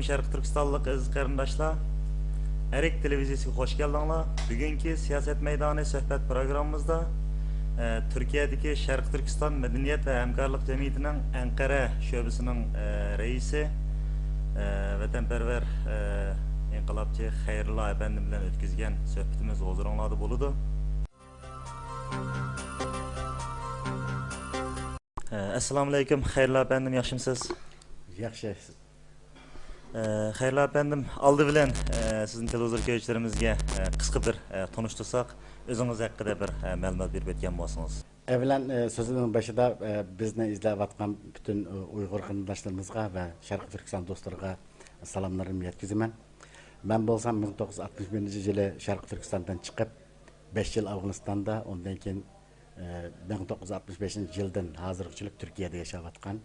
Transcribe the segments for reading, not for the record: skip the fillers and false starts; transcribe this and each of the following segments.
Şarkı Türkistanlık aziz qarindoshlar, Erik televiziyasiga hoş geldinglar. Bugünkü siyaset meydanı sohbet programımızda Türkiye'deki Şarkı Türkistan Medeniyet ve Hemkarlık Cemiyeti'nin Ankara şubesinin reisi, vatanperver inqilabçı Xayrullo efendi bilan o'tkazgan suhbatimiz huzuringlarda bo'ladi. Assalomu alaykum Xayrullo efendim, yaxshimisiz? Yaxshi. Xayrullo efendim, aldı bilan sizin televizor ko'ruvchilarimizga qisqa bir tanıştırsak, o'zingiz haqida bir ma'lumot berib o'tgan bo'lsangiz. Evlen sözünün başında bizni izleyatkan bütün Uygur kırındaşlarımızga ve Şarkı Türkistan dostlarına salamlarımı yetkizimem. Ben bolsam 1961 yılı Şarkı Türkistan'dan çıkıp 5 yıl Afganistan'da, ondan keyin 1965 yıldan hazırlıkçılık Türkiye'de yaşayatkan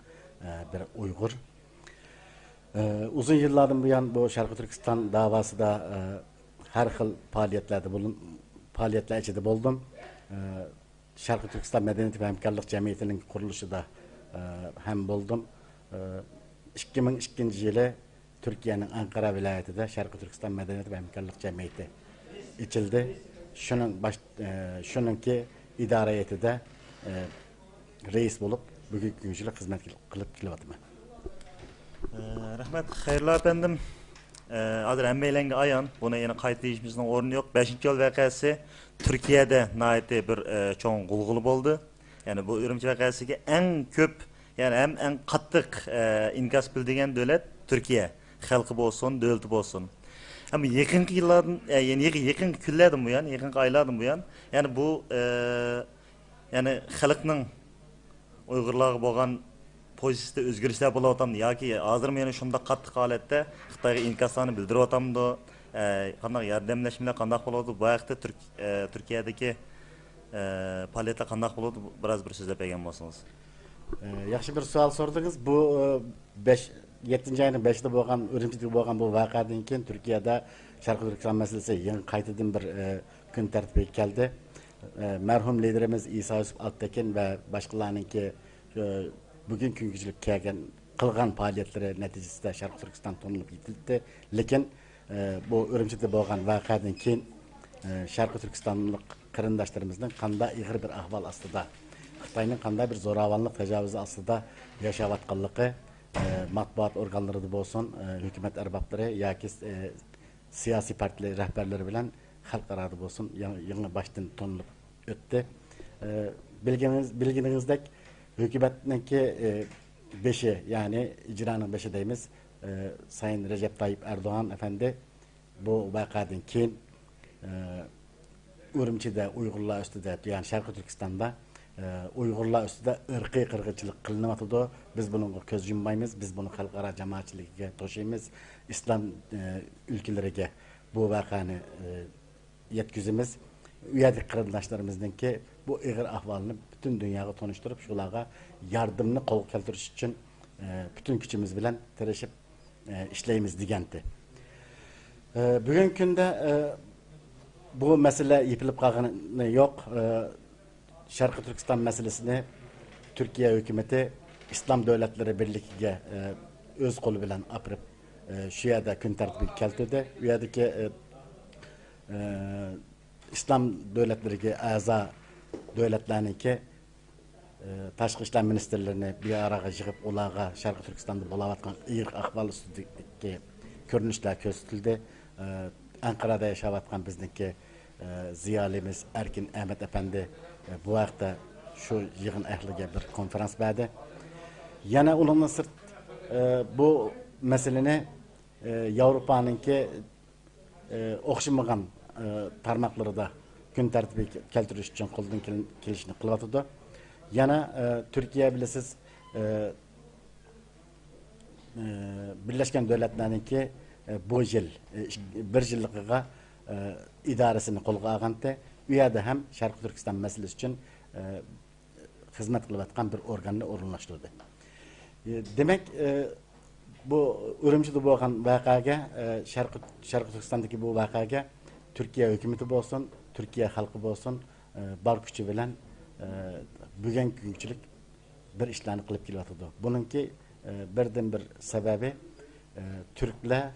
bir Uygur. Uzun yıllardan bu yan bu Şarkı Türkistan davası da her xil faaliyetler içinde buldum. Şarkı Türkistan Medeniyet ve Hemkarlık Cemiyeti'nin kuruluşu da hem buldum. 2002 yılı Türkiye'nin Ankara vilayetinde Şarkı Türkistan Medeniyet ve Hemkarlık Cemiyeti içildi. Şununki idare heyeti de reis bulup bugün günçülük hizmet kılıp kilovatım. Rahmet Xayrullo efendim. Hazır emmeylengi ayan, buna yine kayıt değişmesinin ornu yok. 5. yol vakası Türkiye'de naiti bir çoğun gulgulu oldu. Yani bu Ürümçi vakasıki en köp, yani en kattık inkas bildiğin devlet Türkiye. Halkı olsun, devleti olsun. Ama yakınki yıllardan, yani yakınki küllerden bu yan, yakınki aylardan bu yan. Yani bu yani halkının Uygurlarga bo'lgan pozisiyada o'zgarishlar bo'layotgandi yoki hozir meni shunda qattiq holatda Xitoyga inkoslarni bildiryaptimdi, qanday yordamlashmalar qanday bo'ladi, bu vaqtda Turkiyadagi faoliyatlar qanday bo'ladi, biroz bir so'zlab bergan bo'lsangiz. Yaxshi bir savol sordingiz. Bu 7. ayının 5'de bo'lgan Ürümçide bo'lgan bu voqeadan keyin Turkiyada Şarkı Türkistan meselesi yana qaytadan bir kun tartibiga keldi. Merhum liderimiz İsa Yusuf Altekin ve başkalarınınki bugün güncülük kılgan faaliyetleri neticesinde Şarkı Türkistan tonulup yitildi. Lekin bu Ürümçide bo'lgan voqeadan keyin Şarkı Türkistanlık kırındaşlarımızın qanday ig'ir bir ahval aslida, Xitoyning qanday bir zo'ravonlik tajovüzi aslida yashayotganligi matbuot organlarida bo'lsin, hukumat arboblari yoki siyosiy partiyalar rahbarlari bilan xalqaro bo'lsin yangi boshdan tonilib o'tdi. Bilgininizdek hükümetninki beşi, yani icranın beşi deyimiz Sayın Recep Tayyip Erdoğan efendi bu vakadan keyin Ürümçi'de Uygurlar üstüde, yani Şarkı Türkistan'da Uygurlar üstüde ırkı kırgıçılık kılınmatıdı. Biz bunu göz yummayız, biz bunu halkara cemaatçiliğe taşıyımız, İslam ülkelerine bu vakanı yetkizimiz. Üyedik kırındaşlarımızdan ki bu ağır ahvalını bütün dünyaya tanıştırıp şulara yardımını kol keltiriş için bütün gücümüz bilen tirişip işleyimiz digendi. Bugün günde bu mesele yıpılıp kalkanı yok. Şarkı Türkistan meselesini Türkiye hükümeti İslam Devletleri Birliği'ne öz kolu bilen apırıp şuyada gün tertibi keltirdi. Üyedeki İslam devletleri aza devletlerindeki Tashqi ishlar ministerlerini bir araya yığıp ularga Şarkı Türkistan'da bo'layotgan iyik ahval ustidagi ko'rinishlar ko'rsatildi. Ankara'da yaşayotgan bizniki ziyolimiz Erkin Ahmet Efendi bu vaqtda şu yig'in ahliga bir konferans berdi. Yana ulardan sırt bu meseleni Avrupa'nınki o'xshamagan tarmoqları da gün tertibi keltirish uchun qo'ldan kelishini qilyotdi. Yana Türkiye bilasiz Birleşken Devletler'ninki bu yıl bir yıllığa idaresini qo'lga olganda, u yerda ham Şarkı Türkistan meselesi için hizmet qilayotgan bir organni o'rinlashtirdi. Demek bu Ürümçide bo'lgan voqeaga, Şarkı Türkistan'daki bu voqeaga Türkiye hükümeti bo'lsin, Türkiye halkı bo'lsin, bar kuchi bilan bugungi kunchilik bir ishlarni qilib kelyotdi. Buningki birdan bir sababi Türkler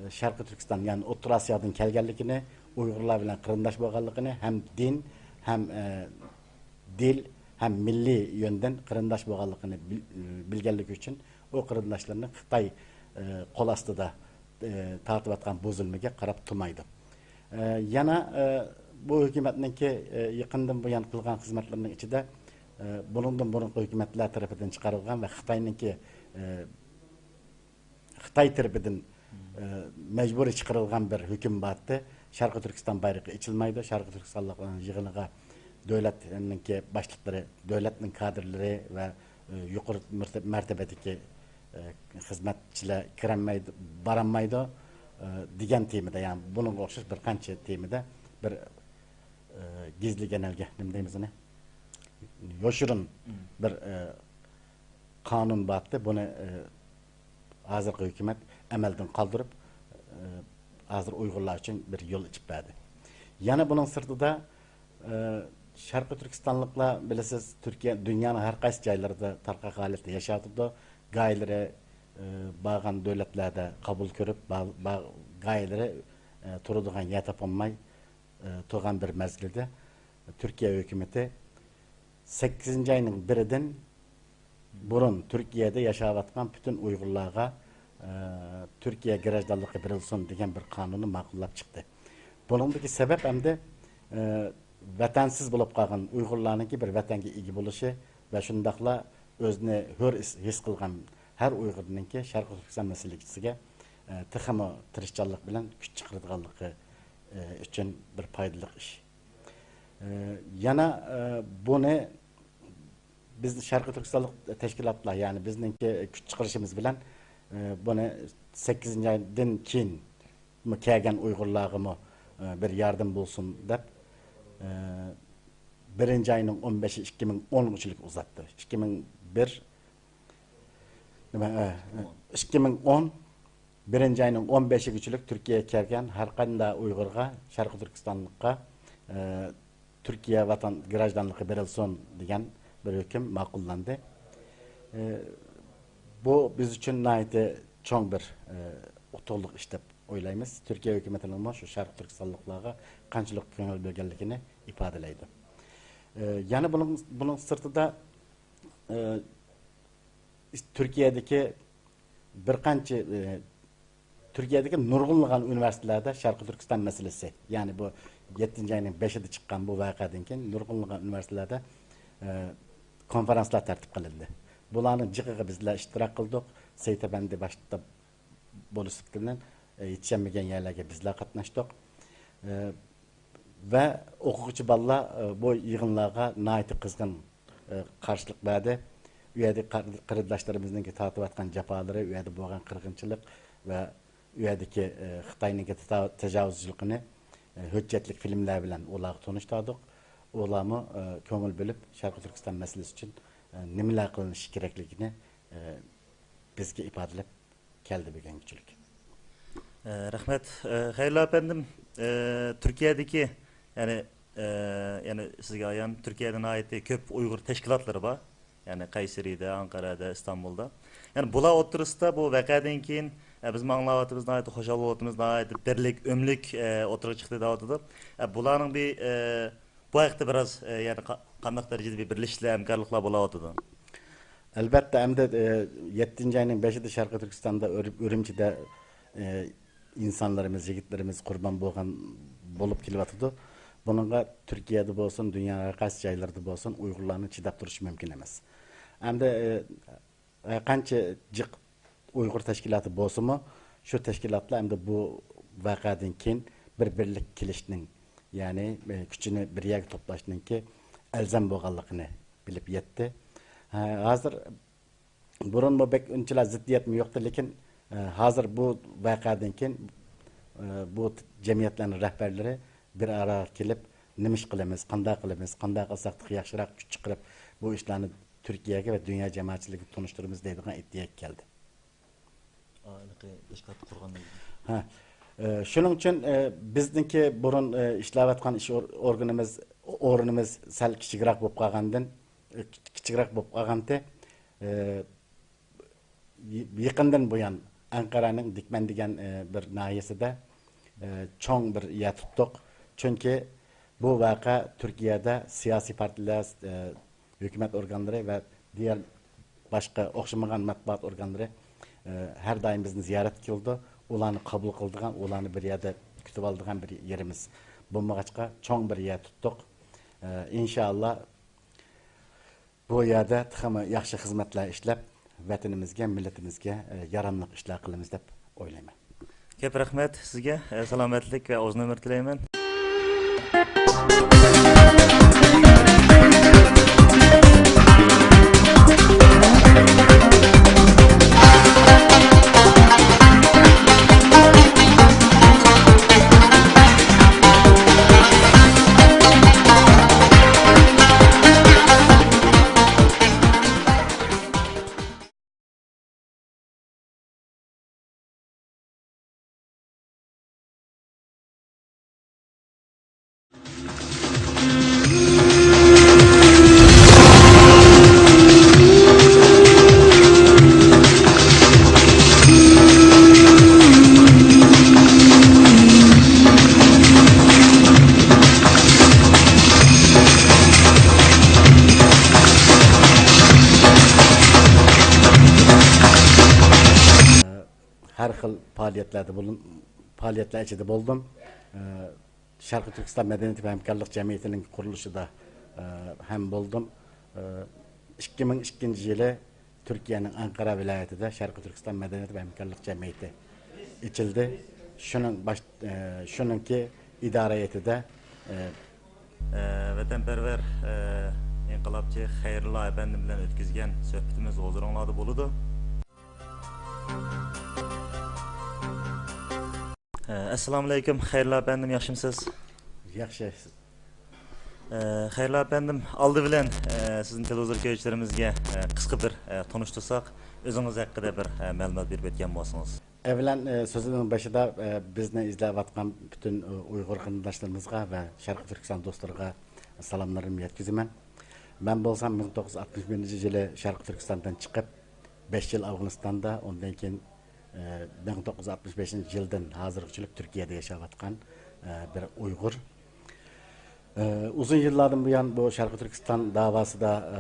Sharqi Turkiston, ya'ni O'rta Osiyodan kelganligini, Uyg'urlar bilan qarindosh bo'lganligini, ham din, ham dil, ham milliy yöndan qarindosh bo'lganligini bilganligi uchun o qarindoshlarni Xitoy qo'l ostida tortib atgan bu zulmiga qarab turmaydi. Yana bu hukumatninki yaqindan buyon qilgan xizmatlarining ichida bundan burungi hukumatlar tarafidan chiqarilgan va Xitoy tarafidan mecburi çıkarılgan bir hüküm battı. Şarkı Türkistan bayrağı içilmeydi. Şarkı Türkistanlıların yığınıga devletninki başlıkları, devletin kadrları ve yukarı mertebedeki hizmetçiler kirenmeydi, baranmaydı. Digen temide, yani bunun okşaş bir kança temide bir gizli genelge, ne diyeyim ne? Yoşurun bir kanun battı. Bunu hazırki hükümet emelden kaldırıp hazır Uygurlar için bir yol içip verdi. Yani bunun sırtında Şarkı Türkistanlıkla bilesiz Türkiye dünyanın her kaysi yerlerde tarkak halinde yaşadı. Gayeleri bağın devletlerde kabul görüp gayeleri turuduğun yer tapanmay tuğan bir mezgilde Türkiye hükümeti 8. ayının birinden burun Türkiye'de yaşavatkan bütün Uygurlarga Türkiye garajdanlığı verilsin degan bir kanunu ma'qullab chiqdi. Buningdagi sebep hem de vatansiz bo'lib qolgan Uyg'urlarningki bir vatanga ega bo'lishi va shundaqla o'zini hur his qilgan har Uyg'urningki Sharqi Turkiston masalasiga texmo tirishchanlik bilan kuch chiqaradiganligi uchun bir foydali ish. Yana buni biz Sharqi Turkistonlik tashkilotlar, ya'ni bizningki kuch chiqarishimiz bilan bunu 8. aydan keyin kelgan Uyg'urlarga bir yardım bulsun deb 1. ayının 15'i 2013'lük uzattı. 2010 1. ayının 15'i güçlük Türkiye'ye kelgan har qanday Uyg'urga, Sharqi Turkistonlikqa Türkiye vatan grajdanlığı berilsin degan bir hüküm ma'qullandı. Bu biz için nayeti çok bir utuqluq iş deb oylaymiz. Türkiye hükümetinin şu Sharqi Turkistonliklarga qanchalik ko'ngil berganligini ifodalaydi. Yani bunun sırtında Türkiye'deki bir qancha Türkiye'deki nurg'unlagan üniversitelerde Sharqi Turkiston meselesi, yani bu 7. ayının 5'ida chiqqan bu voqeadan keyin nurg'unlagan üniversitelerde konferanslar tartib qilindi. Bularning jig'iga bizlar ishtirok qildik. Seytebendi başta bo'lishibdilar. Yetişemegen yerlerge bizler qatnaşdık. Ve o'quvchi bolalar bu yig'inlarga nayeti qizg'in qarshilik berdi. U yerda qarindoshlarimizningki tortib atgan jafoları, u yerda bo'lgan qirg'inchilik va u yerdagi Xitoyning tajovuzchiligini hujjatlik filmlar bilan ularga tanishtirdik. Ularni ko'ngil bo'lib Sharqi Turkiston masalasi uchun nimalar qilinishi kerakligini bizga ifodalab keldi degan kuchlik. Rahmet. Hayırlı efendim. Türkiye'deki yani sizge ayan Türkiye'den ait köp Uygur teşkilatları var. Yani Kayseri'de, Ankara'da, İstanbul'da. Yani bula oturusda bu vakadan keyin bizim anlavatımızdan ait, hoşalığımızdan ait derlik, ömlük oturuğa çıktı da oturdu. Buların bir bu ayakta biraz yani kandak derecede bir birleşikler, emkarlıklar bula oturdu. Elbette hem de 7. ayının 5'inde Sharqi Turkiston'da Ürümçi'de insanlarımız, yigitlerimiz kurban bulup kelyapti. Bununla Türkiye'de olsun, dünyanın qaysi joylarida olsun Uyg'urlarni chidab turish mumkin emas. Hamda qancha jiq Uyg'ur tashkiloti bo'lsa-mu, shu tashkilotlar hamda bu voqeadan keyin birlik kelishning, ya'ni kuchini bir yerga to'plashninki elzam bo'lganligini bilib yetdi. Hozir burun bu bek unchalar ziddiyatmi yo'qdi, lekin hozir bu voqeadan keyin bu jamiyatlarning rahbarlari bir ara kelib nima ish qilamiz, qanday qilsak yaxshiroq kuch chiqarib bu ishlarni Turkiyaga va dunyo jamoatchiligiga tunishtiramiz deydigan iddiyaga keldi. Shuning uchun bizningki burun ishlayotgan ish o'rnimiz sal kichikroq bo'lib qolganda yaqindan buyon Ankara'nın Dikmen degan bir nahiyesida cho'ng bir yer tutdik. Chunki bu vaqa Turkiyada siyosiy partiyalar, hukumat organlari va diğer boshqa o'xshamagan matbuot organlari har doim bizni ziyorat qildi. Ularni qabul qildigan, ularni bir yerda kutib oldigan bir yerimiz. Bo'lmag'achqa cho'ng bir yer tutdik. İnşallah bu yerda ham yaxshi xizmatlar ishlab, vatanimizga, millatimizga yaramliq ishlar qilamiz deb o'ylayman. Ko'p rahmat sizga. Salomatlik va uzun umr tilayman. Her xil faaliyetler içinde buldum. Şarkı Türkistan Medeniyet ve Hemkarlık Cemiyeti'nin kuruluşunda hem buldum. 2002 yılı Türkiye'nin Ankara vilayetinde Şarkı Türkistan Medeniyet ve Hemkarlık Cemiyeti içildi. Şununki idareyeti de Vatanperver inqilobchi Xayrullo efendim bilan o'tkazgan suhbatimiz huzuringlarda bo'ladi. Assalomu alaykum Xayrullo efendim, yaxshimisiz? yaxshi. Xayrullo efendim, oldi bilan sizning televizor ko'ruvchilarimizga qisqa bir tanishtirsak, o'zingiz haqida bir ma'lumot berib o'tgan bo'lsangiz. Evlen sözünün başında bizni izleyatkan bütün Uygur kındaşlarımızga ve Şarkı Türkistan dostlarına salamlarımı yetkizimem. Ben bolsam 1961 yılı Şarkı Türkistan'dan çıkıp 5 yıl Afganistan'da, ondan keyin 1965 yıldan hazırlıkçılık Türkiye'de yaşayatkan bir Uygur. Uzun yıllardan bu yan bu Şarkı Türkistan davası da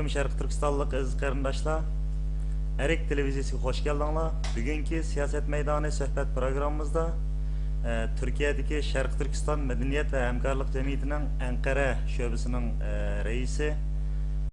Şarkı Türkistanlık aziz qarindoshlar, Erik televiziyasiga hoş geldinglar. Bugünkü siyaset meydanı sohbet programımızda Türkiye'deki Şarkı Türkistan Medeniyet ve Hemkarlık Cemiyeti'nin Ankara şubesining reisi